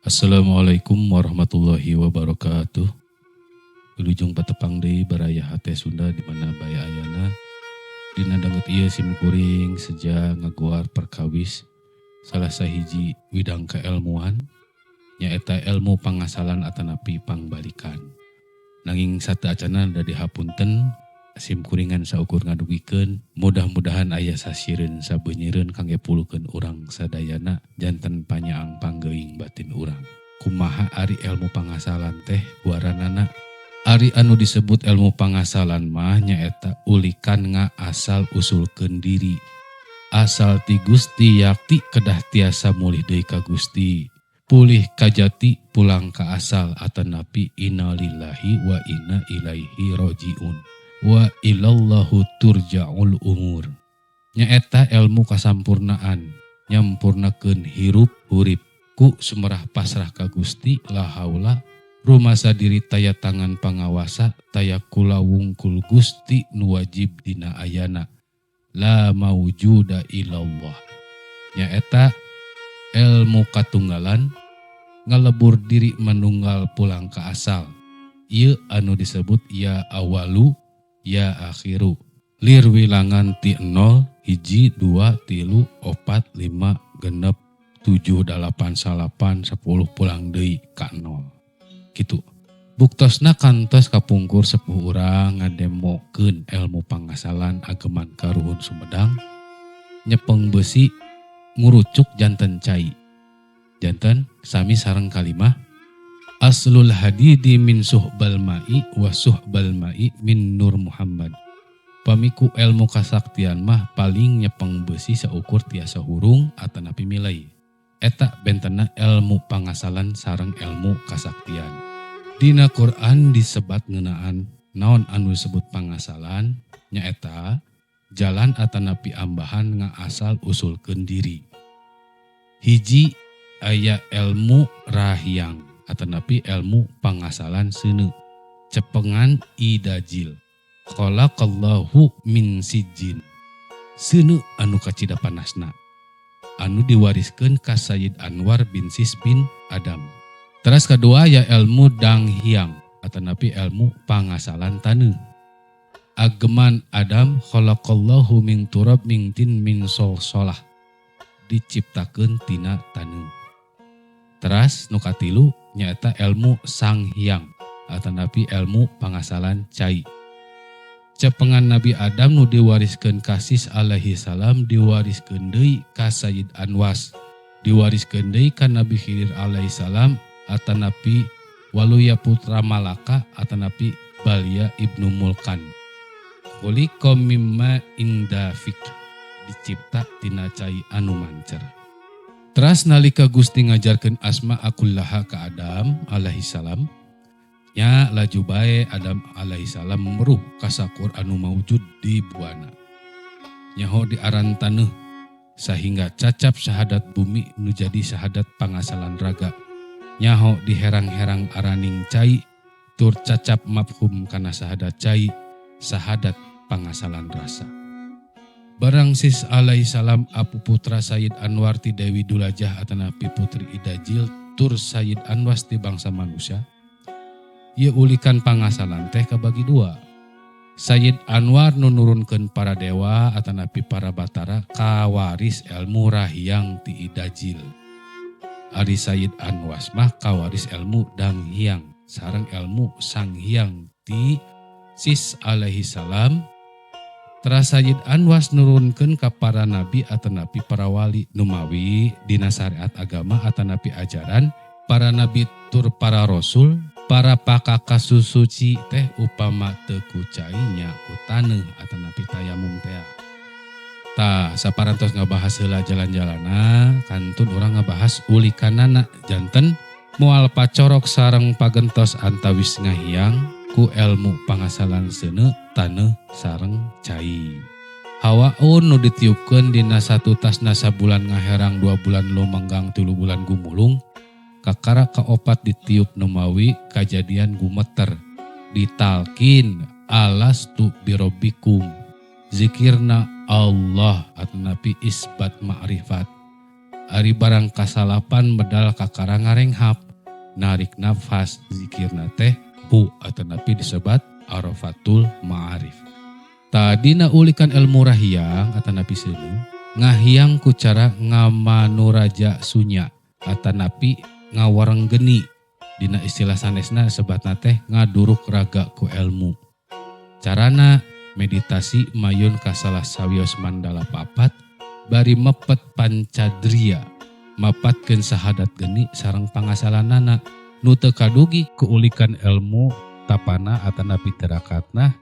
Assalamualaikum warahmatullahi wabarakatuh. Wilujeng patepang deui baraya hate Sunda di mana baya ayana. Dina dangut ieu simkuring seja ngaguar perkawis salah sahiji widang keilmuan nyaeta ilmu pangasalan atanapi pangbalikan. Nanging sateeu acana da dihapunten simkuringan saukur ngadugikeun mudah-mudahan aya sasieun sabeunyireun kangge pulukeun urang sadayana janten panyaang panggeuing batin urang. Kumaha ari ilmu pangasalan teh guaranana? Ari anu disebut ilmu pangasalan mah nyaeta ulikan asal usulkeun diri. Asal ti Gusti yakti kedah tiasa mulih deui ka Gusti. Pulih kajati pulang ka asal atanapi innalillahi wa inna ilaihi rojiun. Wa ilallahu turja'ul umur. Nyaeta ilmu kasampurnaan nyampurnakeun hirup hurip ku sumerah pasrah ka Gusti la haula rumasa diri taya tangan pangawasa taya kula wungkul Gusti nu wajib dina ayana la maujuda illallah. Nyaeta ilmu katunggalan ngalebur diri manunggal pulang ka asal. Ieu anu disebut ya awalu ya akhiru. Lir wilangan ti 0, 1, 2, 3, 4, 5, 6, 7, 8, 9, 10 pulang deui ka 0. Kitu. Buktosna kantos kapungkur sepuh urang ngademokeun ilmu pangasalan ageman karuhun Sumedang. Nyepeng besi ngurucuk janten cai. Janten sami sareng kalimah aslul hadidi min suhbal ma'i wa suhbal ma'i min nur Muhammad. Pamiku ilmu kasaktian mah paling nyepeng besi saukur tiasa hurung atanapi milai. Eta bentena ilmu pangasalan sareng ilmu kasaktian. Dina Quran disebat ngeunaan naon anu disebut pangasalan nyaeta jalan atanapi ambahan ngaasal usulkeun diri. Hiji aya ilmu rahyang atanapi ilmu pangasalan seuneu. Cepengan idajil. Khalaqallahu min sijjin. Seuneu anu kacida panasna. Anu diwariskeun ka Sayyid Anwar bin Sis bin Adam. Teras kadua ya ilmu danghyang atanapi ilmu pangasalan taneuh. Ageman Adam khalaqallahu min turab min tin min solsolah. Diciptakeun tina taneuh. Teras nu katilu nyaeta ilmu sanghyang atanapi ilmu pangasalan cai. Cepengan Nabi Adam nu diwariskeun ka Sis alaihi salam diwariskeun deui ka Sayyid Anwas. Diwariskeun deui ka Nabi Khidir alaihi salam atanapi Waluya putra Malaka atanapi Balia ibnu Mulkan. Khuliqa mimma indafik. Dicipta tina cai anu mancer. Teras nalika Gusti ngajarkeun asma akullaha ka Adam alaihi salam, nya laju bae Adam alaihi salam meruh ka sakur anu maujud di buana. Nyaho diaran taneuh sahingga cacap syahadat bumi nu jadi syahadat pangasalan raga. Nyaho diherang-herang araning cai tur cacap mafhum kana syahadat cai syahadat pangasalan rasa. Barang Sis alaihi salam apu putra Sayyid Anwar ti Dewi Dulajah atanapi putri Idajil tur Sayyid Anwas ti bangsa manusia. Ieu ulikan pangasalan teh kabagi dua. Sayyid Anwar nu nurunkeun para dewa atanapi para batara kawaris ilmu rahyang ti Idajil. Ari Sayyid Anwas mah kawaris ilmu danghyang sareng ilmu sanghyang ti Sis alaihi salam. Teras Sayyid Anwas nurunkeun ka para nabi atanapi para wali numawi dina syariat agama atanapi ajaran para nabi tur para rasul para pakaka susuci teh upama teu ku cai nya ku taneuh atanapi tayamum teh. Tah saparantos ngabahas heula jalan-jalana kantun urang ngabahas ulikanana janten moal pacorok sareng pagentos antawis ngahyang ku ilmu pangasalan seuneu taneuh sareng cai. Hawaun nu ditiupkeun dina satu tasna sabulan ngaherang 2 bulan lumanggang 3 bulan gumulung kakara kaopat ditiup numawi kajadian gumeter ditalkin alastu birobbikum zikirna Allah atanapi isbat ma'rifat Ari barang kasalapan medal kakara ngarenghap, narik nafas zikirna teh hu atanapi disebat arafatul ma'arif. Tadina ulikan ilmu rahiang atanapi seuneu ngahiang ku cara ngamanuraja sunya atanapi ngawareng geni. Dina istilah sanesna sebatna teh ngaduruk raga ku ilmu. Carana meditasi mayun ka salah sawios mandala papat bari mepet pancadria mapatkeun sahadat geni sareng pangasalanana nu teu kadugi keulikan ilmu tapana atanapi tirakatna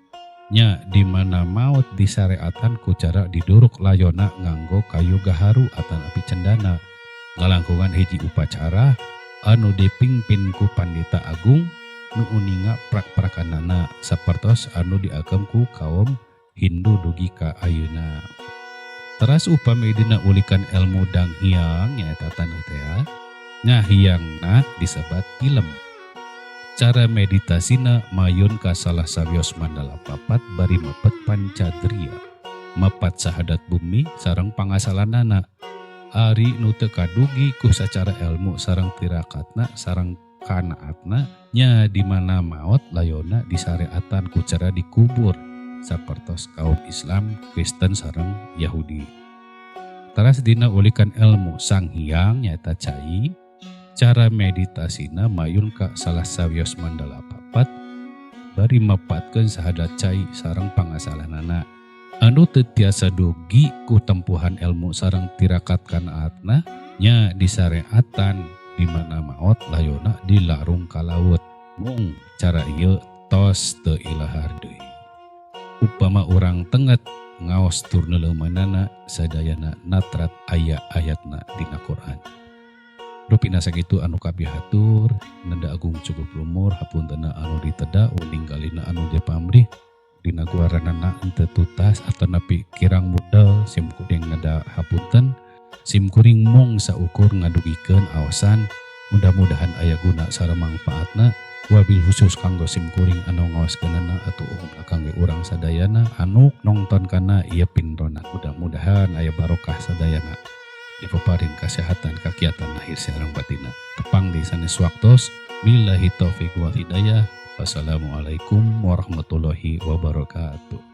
nya di mana maot disareatan ku cara diduruk layona nganggo kayu gaharu atanapi cendana ngalangkungan hiji upacara anu dipimpin ku pandita agung nu uninga prak-prakanana sapertos anu diagem ku kaum Hindu dugi ka ayeuna. Teras upami dina ulikan ilmu danghiang nyaeta taneuh teh ngahiangna disebat tilem. Cara meditasina mayun ka salah sawios mandala papat bari mepet pancadria mepat sahadat bumi sareng pangasalanana. Ari nu teu kadugi ku sacara ilmu sareng tirakatna sareng kanaatna nya di mana maot layona disareatan ku cara dikubur sapertos kaum Islam, Kristen sareng Yahudi. Teras dina ulikan ilmu sanghyang nyaeta cai, cara meditasina mayun ka salah sawios mandala papat bari mepatkeun sahadat cai sareng pangasalanana. Anu teu tiasa dugi ku tempuhan ilmu sareng tirakat kanaatna nya disareatan di mana maot layona dilarung ka laut. Mung cara ieu tos teu ilahar deui. Upama urang tenget ngaos tur neuleumanana sadayana natrat aya ayatna dina Quran. Rupina sakitu anu kabihatur nanda agung cukup lumur hapuntenna anu diteda ninggalina anu dipamrih dina guaranana henteu tutas atanapi kirang modal sim kuring nada hapunten sim kuring mung saukur ngadugikeun aosan mudah-mudahan aya guna sareng mangpaatna wabil khusus kanggo sim kuring anu ngaoskeunana atuh kangge urang sadayana anu nongton kana ieu pinrona mudah-mudahan aya barokah sadayana dipaparin kasehatan kakiatan lahir sareng batinna tepang di sanes waktos billahi taufiq wal hidayah. Wassalamualaikum warahmatullahi wabarakatuh.